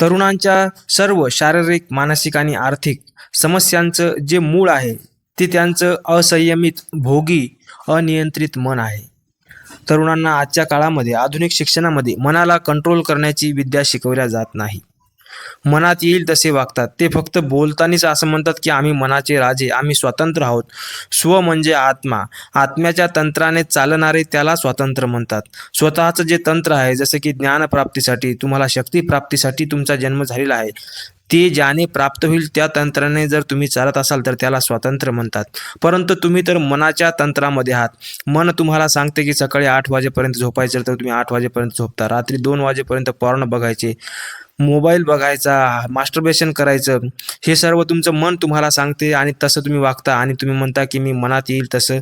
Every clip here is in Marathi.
तरुणांच्या सर्व शारीरिक, मानसिक आणि आर्थिक समस्यांचं जे मूळ आहे, ते त्यांचं असंयमित, भोगी, अनियंत्रित मन आहे. तरुणांना आजच्या काळामध्ये आधुनिक शिक्षणामध्ये मनाला कंट्रोल करण्याची विद्या शिकवल्या जात नाही. मनात येईल तसे वागतात. ते फक्त बोलतानाच असं म्हणतात, की आम्ही मनाचे राजे, आम्ही स्वतंत्र आहोत. स्व म्हणजे आत्मा. आत्म्याच्या तंत्राने चालणारे त्याला स्वातंत्र्य म्हणतात. स्वतःचं जे तंत्र आहे, जसं की ज्ञानप्राप्तीसाठी, तुम्हाला शक्तिप्राप्तीसाठी तुमचा जन्म झालेला आहे, ते ज्याने प्राप्त होईल त्या तंत्राने जर तुम्ही चालत असाल तर त्याला स्वातंत्र्य म्हणतात. परंतु तुम्ही तर मनाच्या तंत्रामध्ये आहात. मन तुम्हाला सांगते की सकाळी 8 वाजेपर्यंत झोपायचं, तर तुम्ही 8 वाजेपर्यंत झोपता. रात्री 2 वाजेपर्यंत पॉर्न बघायचे, मोबाईल बघायचा, मास्टरबेशन करायचं, हे सर्व तुमचं मन तुम्हाला सांगते आणि तसं तुम्ही वागता आणि तुम्ही म्हणता की मी मनात येईल तसं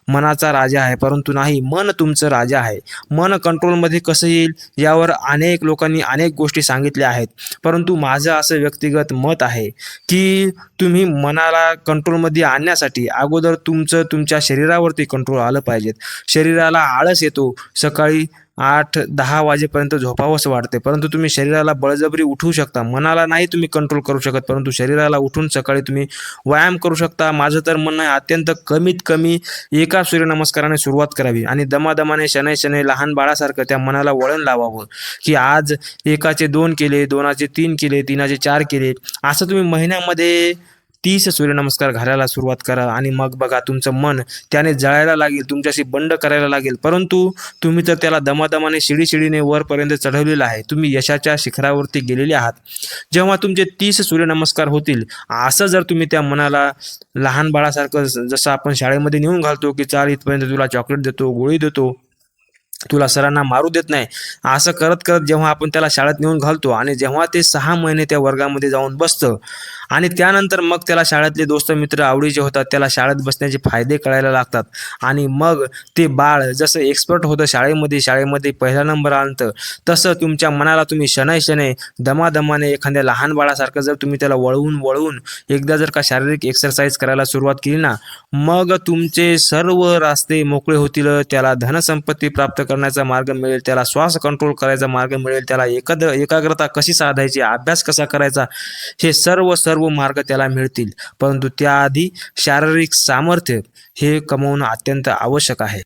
मनाचा राजा आहे. परंतु नाही, मन तुमचं राजा आहे. मन कंट्रोलमध्ये कसं येईल यावर अनेक लोकांनी अनेक गोष्टी सांगितल्या आहेत. परंतु माझं असं व्यक्तिगत मत आहे की तुम्ही मनाला कंट्रोलमध्ये आणण्यासाठी अगोदर तुमच्या शरीरावरती कंट्रोल आलं पाहिजेत. शरीराला आळस येतो, सकाळी 8-10 वाजेपर्यंत झोपावंसं वाटते, परंतु तुम्ही शरीराला बळजबरी उठवू शकता. मनाला नाही तुम्ही कंट्रोल करू शकत, परंतु शरीराला उठून सकाळी तुम्ही व्यायाम करू शकता. माझं तर म्हणणं आहे, अत्यंत कमीत कमी एका सूर्यनमस्काराने सुरुवात करावी आणि दमादमाने, शनै लहान बाळासारखं त्या मनाला वळण लावावं, की आज एकाचे 2 केले, 2चे 3 केले, 3चे 4 केले. असं तुम्ही महिन्यामध्ये 30 सूर्यनमस्कार घालायला सुरुवात करा आणि मग बघा तुमचं मन त्याने जळायला लागेल, तुमच्याशी बंड करायला लागेल. परंतु तुम्ही तर त्याला दमादमाने, शिडीशिडीने वरपर्यंत चढवलेलं आहे. तुम्ही यशाच्या शिखरावरती गेलेले आहात. जेव्हा तुमचे 30 सूर्यनमस्कार होतील, असं जर तुम्ही त्या मनाला लहान बाळासारखं, जसं आपण शाळेमध्ये नेऊन घालतो की चाल इथपर्यंत तुला चॉकलेट देतो, गोळी देतो, तुला सरांना मारू देत नाही, असं करत करत जेव्हा आपण त्याला शाळेत नेऊन घालतो आणि जेव्हा ते 6 महिने त्या वर्गामध्ये जाऊन बसतं आणि त्यानंतर मग त्याला शाळेतले दोस्त मित्र आवडीचे होतात, त्याला शाळेत बसण्याचे फायदे कळायला लागतात आणि मग ते बाळ जसं एक्सपर्ट होतं शाळेमध्ये पहिला नंबर आणतं, तसं तुमच्या मनाला तुम्ही शनै दमादमाने एखाद्या लहान बाळासारखं जर तुम्ही त्याला वळवून एकदा जर का शारीरिक एक्सरसाइज करायला सुरुवात केली ना, मग तुमचे सर्व रस्ते मोकळे होतील. त्याला धनसंपत्ती प्राप्त करण्याचा मार्ग मिळेल, त्याला श्वास कंट्रोल करायचा मार्ग मिळेल, त्याला एकाग्रता कशी साधायची, अभ्यास कसा करायचा, हे सर्व मार्ग त्याला मिळतील. परंतु त्याआधी शारीरिक सामर्थ्य हे कमवणं अत्यंत आवश्यक आहे.